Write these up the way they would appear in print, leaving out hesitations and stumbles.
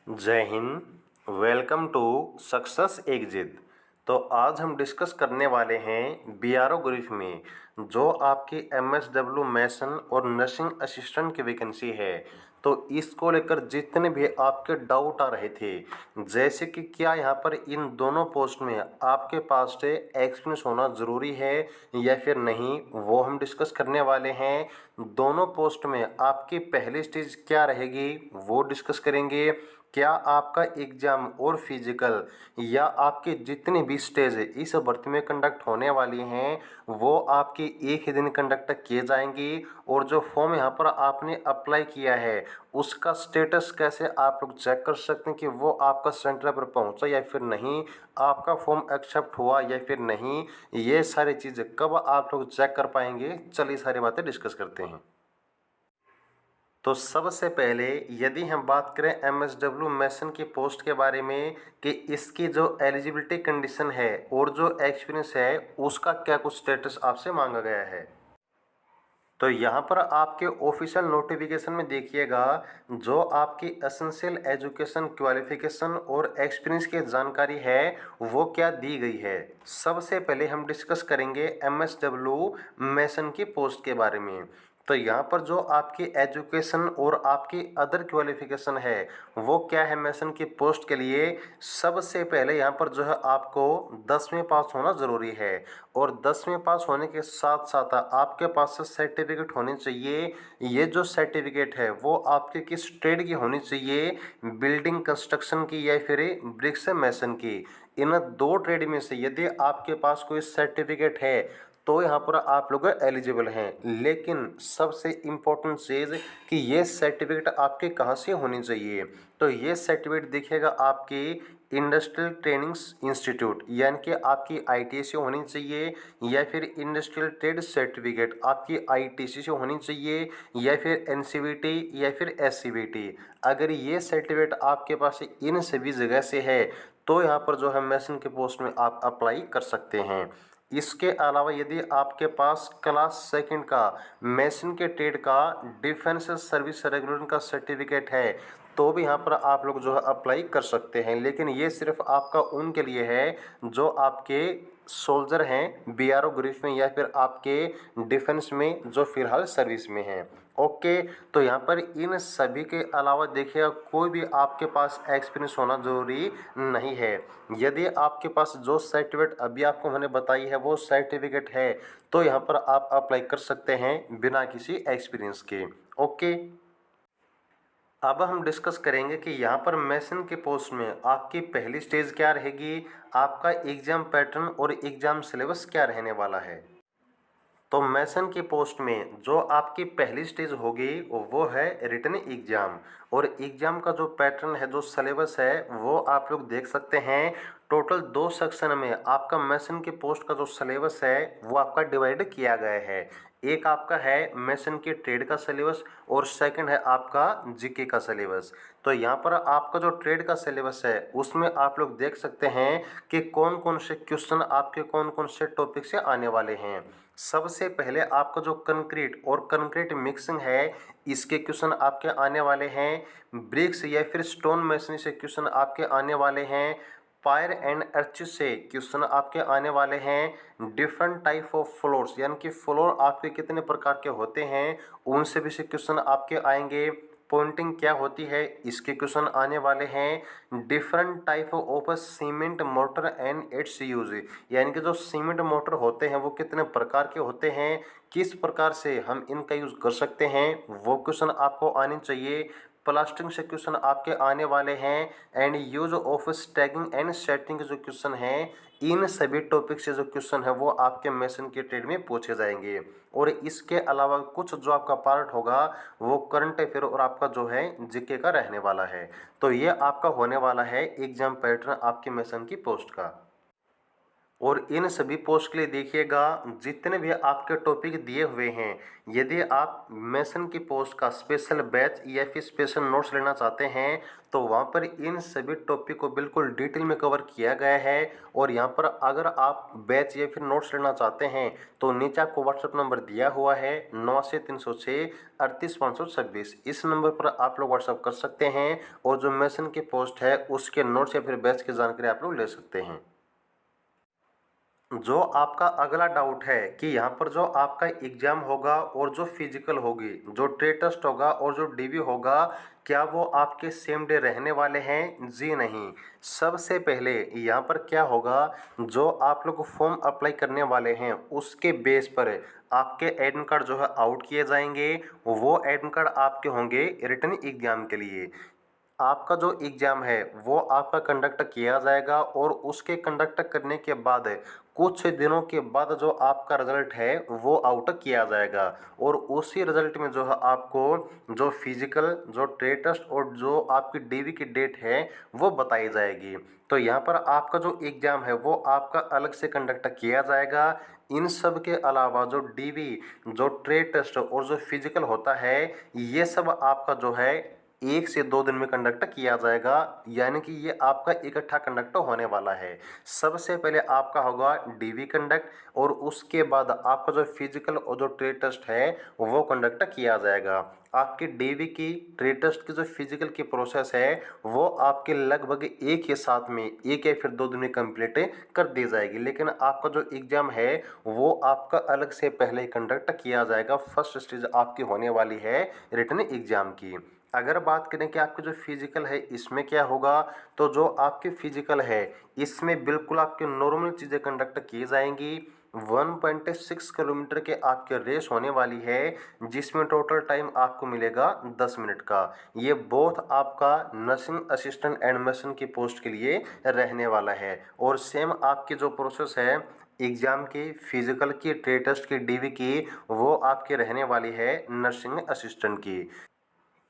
जय हिंद। Welcome to success exit. तो आज हम डिस्कस करने वाले हैं बीआरओ ग्रुप में जो आपकी एमएसडब्ल्यू मैसन और नर्सिंग असिस्टेंट की वैकेंसी है। तो इसको लेकर जितने भी आपके डाउट आ रहे थे, जैसे कि क्या यहाँ पर इन दोनों पोस्ट में आपके पास से एक्सपीरियंस होना ज़रूरी है या फिर नहीं, वो हम डिस्कस करने वाले हैं। दोनों पोस्ट में आपकी पहली स्टेज क्या रहेगी वो डिस्कस करेंगे। क्या आपका एग्जाम और फिजिकल या आपके जितने भी स्टेज इस भर्ती में कंडक्ट होने वाली हैं वो आपके एक ही दिन कंडक्ट किए जाएंगी, और जो फॉर्म यहाँ पर आपने अप्लाई किया है उसका स्टेटस कैसे आप लोग चेक कर सकते हैं कि वो आपका सेंटर पर पहुँचा या फिर नहीं, आपका फॉर्म एक्सेप्ट हुआ या फिर नहीं, ये सारी चीज़ें कब आप लोग चेक कर पाएंगे। चलिए सारी बातें डिस्कस करते हैं। तो सबसे पहले यदि हम बात करें एमएसडब्ल्यू मैसन की पोस्ट के बारे में कि इसकी जो एलिजिबिलिटी कंडीशन है और जो एक्सपीरियंस है उसका क्या कुछ स्टेटस आपसे मांगा गया है। तो यहाँ पर आपके ऑफिशियल नोटिफिकेशन में देखिएगा, जो आपकी एसेंशियल एजुकेशन क्वालिफिकेशन और एक्सपीरियंस की जानकारी है वो क्या दी गई है। सबसे पहले हम डिस्कस करेंगे एमएसडब्ल्यू मैसन की पोस्ट के बारे में। तो यहाँ पर जो आपकी एजुकेशन और आपकी अदर क्वालिफिकेशन है वो क्या है मैसन की पोस्ट के लिए। सबसे पहले यहाँ पर जो है आपको 10वीं पास होना ज़रूरी है, और 10वीं पास होने के साथ साथ आपके पास से सर्टिफिकेट होनी चाहिए। ये जो सर्टिफिकेट है वो आपके किस ट्रेड की होनी चाहिए, बिल्डिंग कंस्ट्रक्शन की या फिर ब्रिक्स मैसन की। इन दो ट्रेड में से यदि आपके पास कोई सर्टिफिकेट है तो यहाँ पर आप लोग एलिजिबल हैं। लेकिन सबसे इम्पोर्टेंट चीज़ कि ये सर्टिफिकेट आपके कहाँ से होनी चाहिए। तो ये सर्टिफिकेट दिखेगा आपकी इंडस्ट्रियल ट्रेनिंग्स इंस्टीट्यूट यानी कि आपकी आईटीआई से होनी चाहिए, या फिर इंडस्ट्रियल ट्रेड सर्टिफिकेट आपकी आईटीसी से होनी चाहिए, या फिर एनसीवीटी या फिर एससीवीटी। अगर ये सर्टिफिकेट आपके पास इन सभी जगह से है तो यहाँ पर जो है मैसन के पोस्ट में आप अप्लाई कर सकते हैं। इसके अलावा यदि आपके पास क्लास सेकंड का मैसन के ट्रेड का डिफेंस सर्विस रेगुलेशन का सर्टिफिकेट है तो भी यहाँ पर आप लोग जो है अप्लाई कर सकते हैं। लेकिन ये सिर्फ आपका उनके लिए है जो आपके सोल्जर हैं बीआरओ ग्रुप में या फिर आपके डिफेंस में जो फिलहाल सर्विस में हैं। ओके, तो यहाँ पर इन सभी के अलावा देखिएगा कोई भी आपके पास एक्सपीरियंस होना ज़रूरी नहीं है। यदि आपके पास जो सर्टिफिकेट अभी आपको मैंने बताई है वो सर्टिफिकेट है तो यहाँ पर आप अप्लाई कर सकते हैं बिना किसी एक्सपीरियंस के। ओके, अब हम डिस्कस करेंगे कि यहाँ पर मैसन के पोस्ट में आपकी पहली स्टेज क्या रहेगी, आपका एग्ज़ाम पैटर्न और एग्ज़ाम सिलेबस क्या रहने वाला है। तो मैसन की पोस्ट में जो आपकी पहली स्टेज होगी वो है रिटन एग्ज़ाम, और एग्ज़ाम का जो पैटर्न है जो सिलेबस है वो आप लोग देख सकते हैं। टोटल 2 सेक्शन में आपका मैसन की पोस्ट का जो सिलेबस है वो आपका डिवाइड किया गया है। एक आपका है मैसन के ट्रेड का सिलेबस और सेकंड है आपका जीके का सिलेबस। तो यहाँ पर आपका जो ट्रेड का सिलेबस है उसमें आप लोग देख सकते हैं कि कौन कौन से क्वेश्चन आपके कौन कौन से टॉपिक से आने वाले हैं। सबसे पहले आपका जो कंक्रीट और कंक्रीट मिक्सिंग है इसके क्वेश्चन आपके आने वाले हैं। ब्रिक्स या फिर स्टोन मेसनरी से क्वेश्चन आपके आने वाले हैं। पायर एंड अर्च से क्वेश्चन आपके आने वाले हैं। डिफरेंट टाइप ऑफ फ्लोर्स यानी कि फ्लोर आपके कितने प्रकार के होते हैं उनसे भी से क्वेश्चन आपके आएंगे। पॉइंटिंग क्या होती है इसके क्वेश्चन आने वाले हैं। Different type of cement motor and it's use यानी कि जो सीमेंट मोटर होते हैं वो कितने प्रकार के होते हैं, किस प्रकार से हम इनका यूज़ कर सकते हैं वो क्वेश्चन आपको आने चाहिए। प्लास्टिंग से क्वेश्चन आपके आने वाले हैं। And use of staging and setting जो क्वेश्चन हैं इन सभी टॉपिक से जो क्वेश्चन है वो आपके मैसन के ट्रेड में पूछे जाएंगे। और इसके अलावा कुछ जो आपका पार्ट होगा वो करंट अफेयर और आपका जो है जीके का रहने वाला है। तो ये आपका होने वाला है एग्जाम पैटर्न आपके मैसन की पोस्ट का। और इन सभी पोस्ट के लिए देखिएगा जितने भी आपके टॉपिक दिए हुए हैं, यदि आप मेसन की पोस्ट का स्पेशल बैच या फिर स्पेशल नोट्स लेना चाहते हैं तो वहाँ पर इन सभी टॉपिक को बिल्कुल डिटेल में कवर किया गया है। और यहाँ पर अगर आप बैच या फिर नोट्स लेना चाहते हैं तो नीचे आपको व्हाट्सएप नंबर दिया हुआ है 9306 38 526। इस नंबर पर आप लोग व्हाट्सएप कर सकते हैं और जो मेसन की पोस्ट है उसके नोट्स या फिर बैच की जानकारी आप लोग ले सकते हैं। जो आपका अगला डाउट है कि यहाँ पर जो आपका एग्जाम होगा और जो फिजिकल होगी, जो ट्रेड टेस्ट होगा और जो डीवी होगा, क्या वो आपके सेम डे रहने वाले हैं? जी नहीं। सबसे पहले यहाँ पर क्या होगा, जो आप लोग फॉर्म अप्लाई करने वाले हैं उसके बेस पर आपके एडमिट कार्ड जो है आउट किए जाएंगे। वो एडमिट कार्ड आपके होंगे रिटन एग्जाम के लिए। आपका जो एग्ज़ाम है वो आपका कंडक्ट किया जाएगा और उसके कंडक्ट करने के बाद कुछ दिनों के बाद जो आपका रिजल्ट है वो आउट किया जाएगा। और उसी रिजल्ट में जो है आपको जो फिजिकल, जो ट्रेड टेस्ट और जो आपकी डीवी की डेट है वो बताई जाएगी। तो यहाँ पर आपका जो एग्ज़ाम है वो आपका अलग से कंडक्ट किया जाएगा। इन सब के अलावा जो डीवी, जो ट्रेड टेस्ट और जो फिजिकल होता है, ये सब आपका जो है 1 से 2 दिन में कंडक्ट किया जाएगा। यानी कि ये आपका इकट्ठा कंडक्ट होने वाला है। सबसे पहले आपका होगा डीवी कंडक्ट और उसके बाद आपका जो फिजिकल और जो ट्रेड टेस्ट है वो कंडक्ट किया जाएगा। आपकी डीवी की, ट्रेड टेस्ट की जो फिजिकल की प्रोसेस है वो आपके लगभग एक ही साथ में 1 या फिर 2 दिन में कंप्लीट कर दी जाएगी। लेकिन आपका जो एग्ज़ाम है वो आपका अलग से पहले ही कंडक्ट किया जाएगा। फर्स्ट स्टेज आपकी होने वाली है रिटन एग्ज़ाम की। अगर बात करें कि आपके जो फिजिकल है इसमें क्या होगा, तो जो आपके फिजिकल है इसमें बिल्कुल आपके नॉर्मल चीज़ें कंडक्ट की जाएंगी। 1.6 किलोमीटर के आपके रेस होने वाली है जिसमें टोटल टाइम आपको मिलेगा 10 मिनट का। ये बोथ आपका नर्सिंग असिस्टेंट एंड मेसन की पोस्ट के लिए रहने वाला है। और सेम आपकी जो प्रोसेस है एग्ज़ाम की, फिजिकल की, ट्रेड टेस्ट की, डीवी की, वो आपकी रहने वाली है नर्सिंग असिस्टेंट की।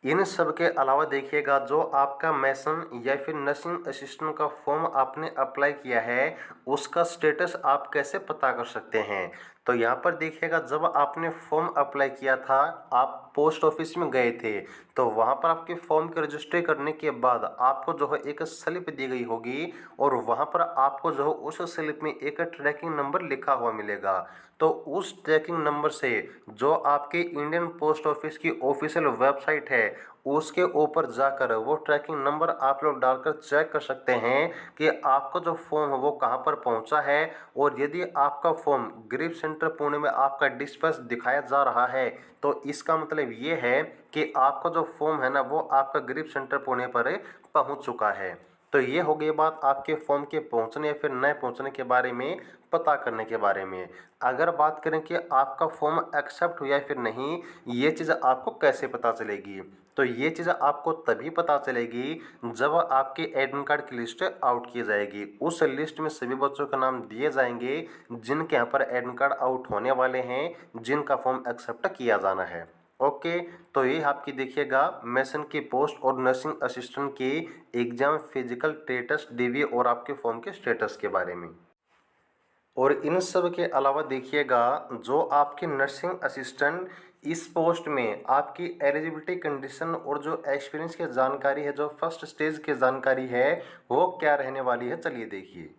इन सब के अलावा देखिएगा जो आपका मेसन या फिर नर्सिंग असिस्टेंट का फॉर्म आपने अप्लाई किया है उसका स्टेटस आप कैसे पता कर सकते हैं। तो यहाँ पर देखिएगा जब आपने फॉर्म अप्लाई किया था, आप पोस्ट ऑफिस में गए थे, तो वहाँ पर आपके फॉर्म के रजिस्ट्री करने के बाद आपको जो है एक स्लिप दी गई होगी और वहाँ पर आपको जो है उस स्लिप में एक ट्रैकिंग नंबर लिखा हुआ मिलेगा। तो उस ट्रैकिंग नंबर से जो आपके इंडियन पोस्ट ऑफिस की ऑफिशियल वेबसाइट है उसके ऊपर जाकर वो ट्रैकिंग नंबर आप लोग डालकर चेक कर सकते हैं कि आपका जो फॉर्म है वो कहाँ पर पहुँचा है। और यदि आपका फॉर्म ग्रिप सेंटर पुणे में आपका डिस्पैच दिखाया जा रहा है तो इसका मतलब ये है कि आपका जो फॉर्म है ना वो आपका ग्रिप सेंटर पुणे पर पहुँच चुका है। तो ये हो गई बात आपके फॉर्म के पहुंचने या फिर न पहुंचने के बारे में पता करने के बारे में। अगर बात करें कि आपका फॉर्म एक्सेप्ट हुआ या फिर नहीं, ये चीज़ आपको कैसे पता चलेगी, तो ये चीज़ आपको तभी पता चलेगी जब आपके एडमिट कार्ड की लिस्ट आउट की जाएगी। उस लिस्ट में सभी बच्चों का नाम दिए जाएंगे जिनके यहाँ पर एडमिट कार्ड आउट होने वाले हैं, जिनका फॉर्म एक्सेप्ट किया जाना है। ओके, तो ये आपकी देखिएगा मेसन की पोस्ट और नर्सिंग असिस्टेंट की एग्जाम, फिजिकल, स्टेटस, डीवी और आपके फॉर्म के स्टेटस के बारे में। और इन सब के अलावा देखिएगा जो आपके नर्सिंग असिस्टेंट इस पोस्ट में आपकी एलिजिबिलिटी कंडीशन और जो एक्सपीरियंस की जानकारी है, जो फर्स्ट स्टेज की जानकारी है, वो क्या रहने वाली है, चलिए देखिए।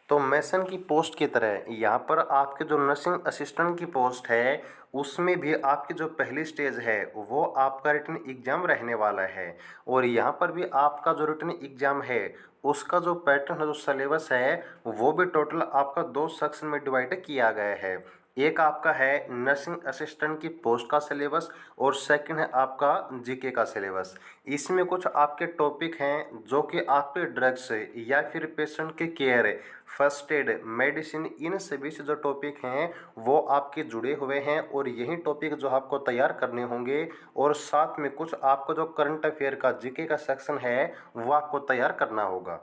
तो मेसन की पोस्ट की तरह यहाँ पर आपके जो नर्सिंग असिस्टेंट की पोस्ट है उसमें भी आपकी जो पहली स्टेज है वो आपका रिटन एग्ज़ाम रहने वाला है। और यहाँ पर भी आपका जो रिटन एग्ज़ाम है उसका जो पैटर्न है, जो सिलेबस है, वो भी टोटल आपका 2 सेक्शन में डिवाइड किया गया है। एक आपका है नर्सिंग असिस्टेंट की पोस्ट का सिलेबस और सेकंड है आपका जीके का सिलेबस। इसमें कुछ आपके टॉपिक हैं जो कि आपके ड्रग्स या फिर पेशेंट के केयर, फर्स्ट एड, मेडिसिन, इन सभी से जो टॉपिक हैं वो आपके जुड़े हुए हैं और यही टॉपिक जो आपको तैयार करने होंगे। और साथ में कुछ आपको जो करंट अफेयर का जीके का सेक्शन है वो आपको तैयार करना होगा।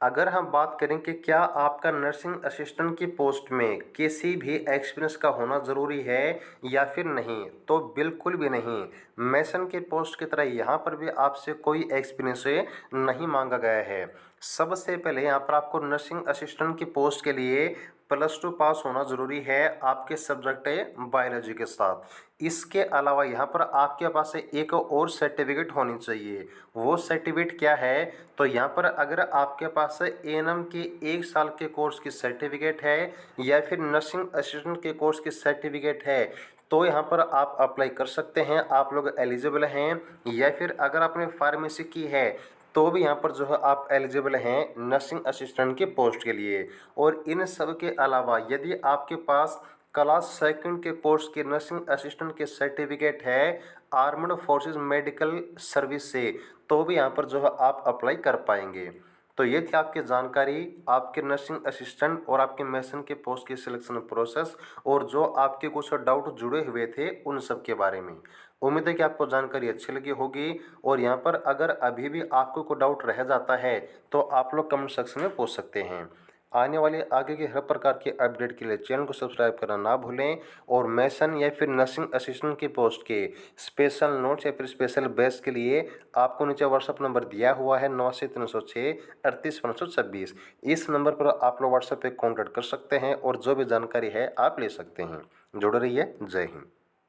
अगर हम बात करें कि क्या आपका नर्सिंग असिस्टेंट की पोस्ट में किसी भी एक्सपीरियंस का होना ज़रूरी है या फिर नहीं, तो बिल्कुल भी नहीं। मैसन के पोस्ट की तरह यहाँ पर भी आपसे कोई एक्सपीरियंस नहीं मांगा गया है। सबसे पहले यहाँ पर आपको नर्सिंग असिस्टेंट की पोस्ट के लिए +2 पास होना ज़रूरी है आपके सब्जेक्ट बायोलॉजी के साथ। इसके अलावा यहाँ पर आपके पास एक और सर्टिफिकेट होनी चाहिए। वो सर्टिफिकेट क्या है, तो यहाँ पर अगर आपके पास एएनएम के 1 साल के कोर्स की सर्टिफिकेट है या फिर नर्सिंग असिस्टेंट के कोर्स की सर्टिफिकेट है, तो यहाँ पर आप अप्लाई कर सकते हैं, आप लोग एलिजिबल हैं। या फिर अगर आपने फार्मेसी की है तो भी यहाँ पर जो है आप एलिजिबल हैं नर्सिंग असिस्टेंट के पोस्ट के लिए। और इन सब के अलावा यदि आपके पास क्लास सेकंड के कोर्स के नर्सिंग असिस्टेंट के सर्टिफिकेट है आर्म्ड फोर्सेस मेडिकल सर्विस से, तो भी यहाँ पर जो है आप अप्लाई कर पाएंगे। तो ये थी आपकी जानकारी आपके नर्सिंग असिस्टेंट और आपके मेसन के पोस्ट के सिलेक्शन प्रोसेस और जो आपके कुछ डाउट जुड़े हुए थे उन सब के बारे में। उम्मीद है कि आपको जानकारी अच्छी लगी होगी। और यहाँ पर अगर अभी भी आपको कोई डाउट रह जाता है तो आप लोग कमेंट सेक्शन में पूछ सकते हैं। आने वाले आगे के हर प्रकार के अपडेट के लिए चैनल को सब्सक्राइब करना ना भूलें। और मेसन या फिर नर्सिंग असिस्टेंट की पोस्ट के स्पेशल नोट्स या फिर स्पेशल बैच के लिए आपको नीचे व्हाट्सअप नंबर दिया हुआ है 9306 38 526। इस नंबर पर आप लोग व्हाट्सएप पे कॉन्टैक्ट कर सकते हैं और जो भी जानकारी है आप ले सकते हैं। जुड़े रहिए। जय हिंद।